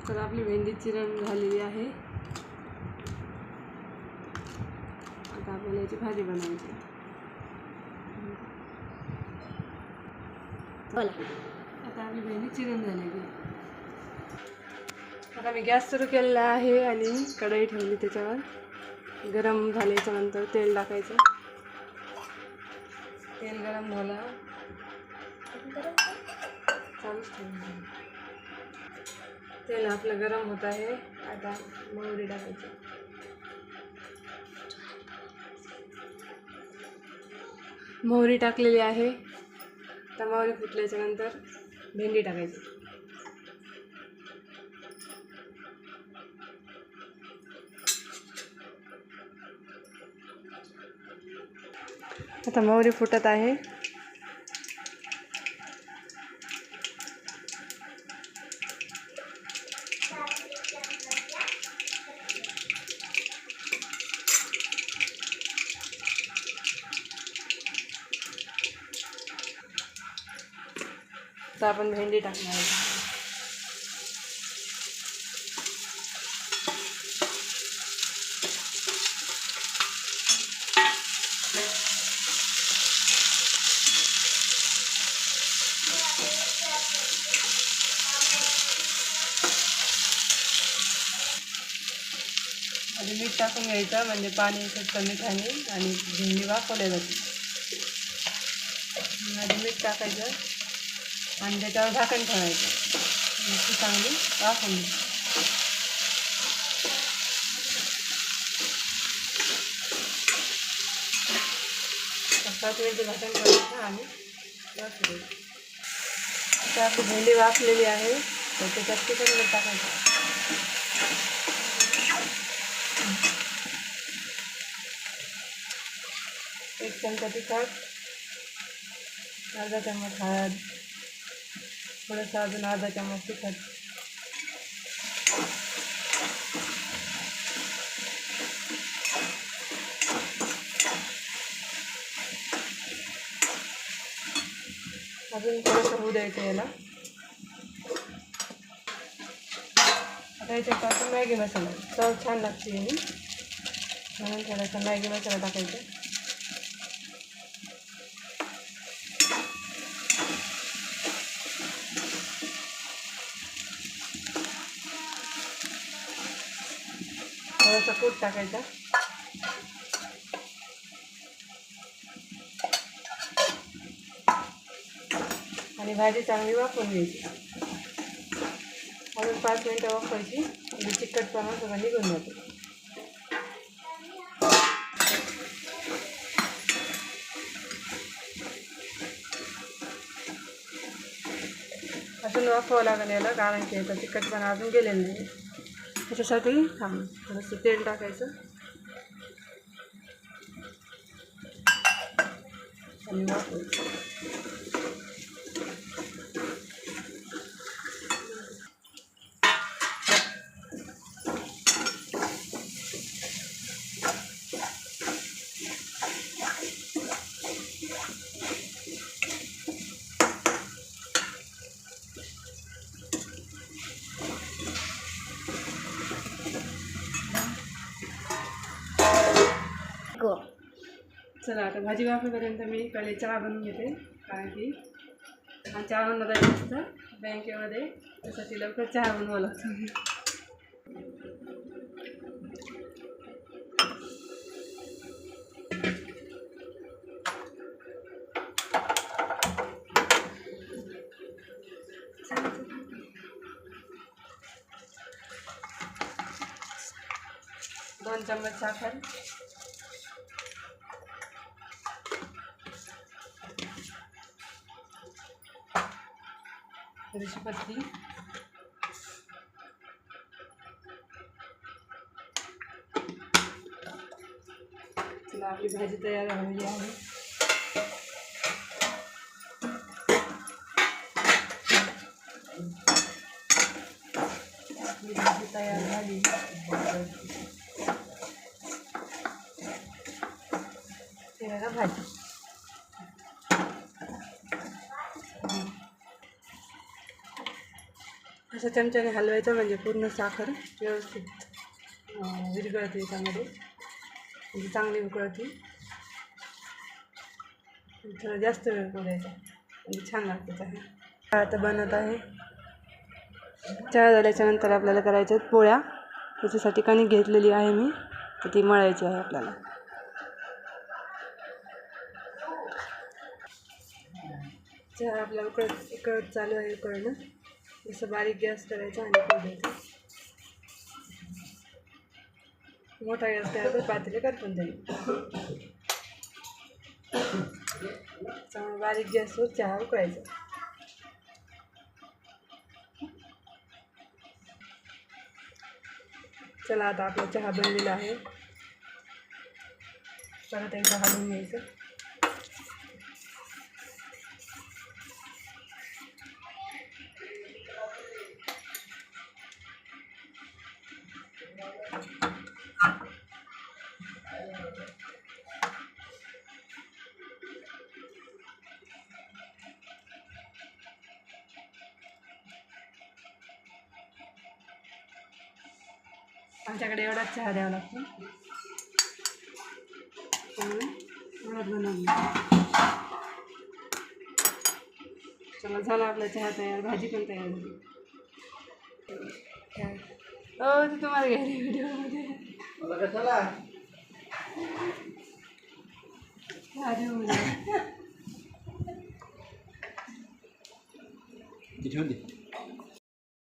तर आपली भेंडी चिरण झालेली आहे. आता आपल्याला याची भाजी बनवायची. आता आपली भेंडी चिरण झालेली आहे. आता मी गॅस सुरू केलेला आहे आणि कढई ठेवली. त्याच्यावर गरम झाल्याच्यानंतर तेल टाकायचं. तेल गरम झालं चालूच ठेवायचं. तेल आपलं गरम होत आहे. आता मोहरी टाकायची. मोहरी टाकलेली आहे. आता मोहरी फुटल्याच्या नंतर भेंडी टाकायची. आता मोहरी फुटत आहे. आता आपण भेंडी टाकणार आहे. आधी मीठ टाकून घ्यायचं म्हणजे पाणी सुटतं मिठाने आणि भेंडी वाफवल्या जाते. आधी मीठ टाकायचं आणि त्याच्यावर झाकण ठेवायचं. ती चांगली वाफवून घ्यायची. 5 मिनिटं झाकण ठेवायचं आणि वाफवून घ्यायचं. आता आपली भेंडी वाफलेली आहे तर त्याच्यात तिखट मीठ टाकायचं. एक चमचा तिखट, अर्धा चम्मच हळद, थोडंसं अजून अर्धा चम्मच तिखट, अजून थोडंसं होऊ द्यायचं याला. आता याच्यात टाकून मॅगी मसाला चव छान लागते याने म्हणून थोडासा मॅगी मसाला टाकायचा. थोडासा कूट टाकायचा. आणि भाजी चांगली वाफवून घ्यायची. अजून 5 मिनिटं वाफवायची म्हणजे चिकटपणा सगळं निघून जातो. अजून वाफवावं लागेल याला कारण की याचा चिकटपणा अजून गेलेला नाही. त्याच्यासाठी थोडंसं तेल टाकायचं आणि वाफवायचं. चला आता भाजी वाफेपर्यंत मी पहिले चहा बनवून घेते कारण की चहा बनवता जायचं असतं बँकेमध्ये त्यासाठी लवकर चहा बनवावं लागतं. 2 चम्मच साखर, थोडीशी पत्ती, चला आपली भाजी तयार झालेली आहे. आपली भाजी तयार झाली. ते बघा भाजी. असं चमच्याने हलवायचं म्हणजे पूर्ण साखर व्यवस्थित विरघळते याच्यामध्ये, म्हणजे चांगली उकळते. थोडं जास्त वेळ उकळायचा म्हणजे छान लागते चहा. आता बनत आहे. चहा झाल्याच्यानंतर आपल्याला करायच्या आहेत पोळ्या. त्याच्यासाठी कणिक घेतलेली आहे मी, तर ती मळायची आहे आपल्याला. चहा आपला उकळत चालू आहे उकळणं. जसं बारीक गॅस करायचा आणि उकळायचं. मोठा गॅस करायचा, पातेले करपून जाईल. बारीक गॅसवर चहा उकळायचा. चला आता आपला चहा बनलेला आहे. परत एकदा हलवून घ्यायचं. आमच्याकडे एवढाच चहा द्यावा लागतो. एवढाच बनवून. चला झाला आपला चहा तयार. भाजी पण तयार झाली. हो ते तुम्हाला घ्यायला व्हिडिओमध्ये किती होती?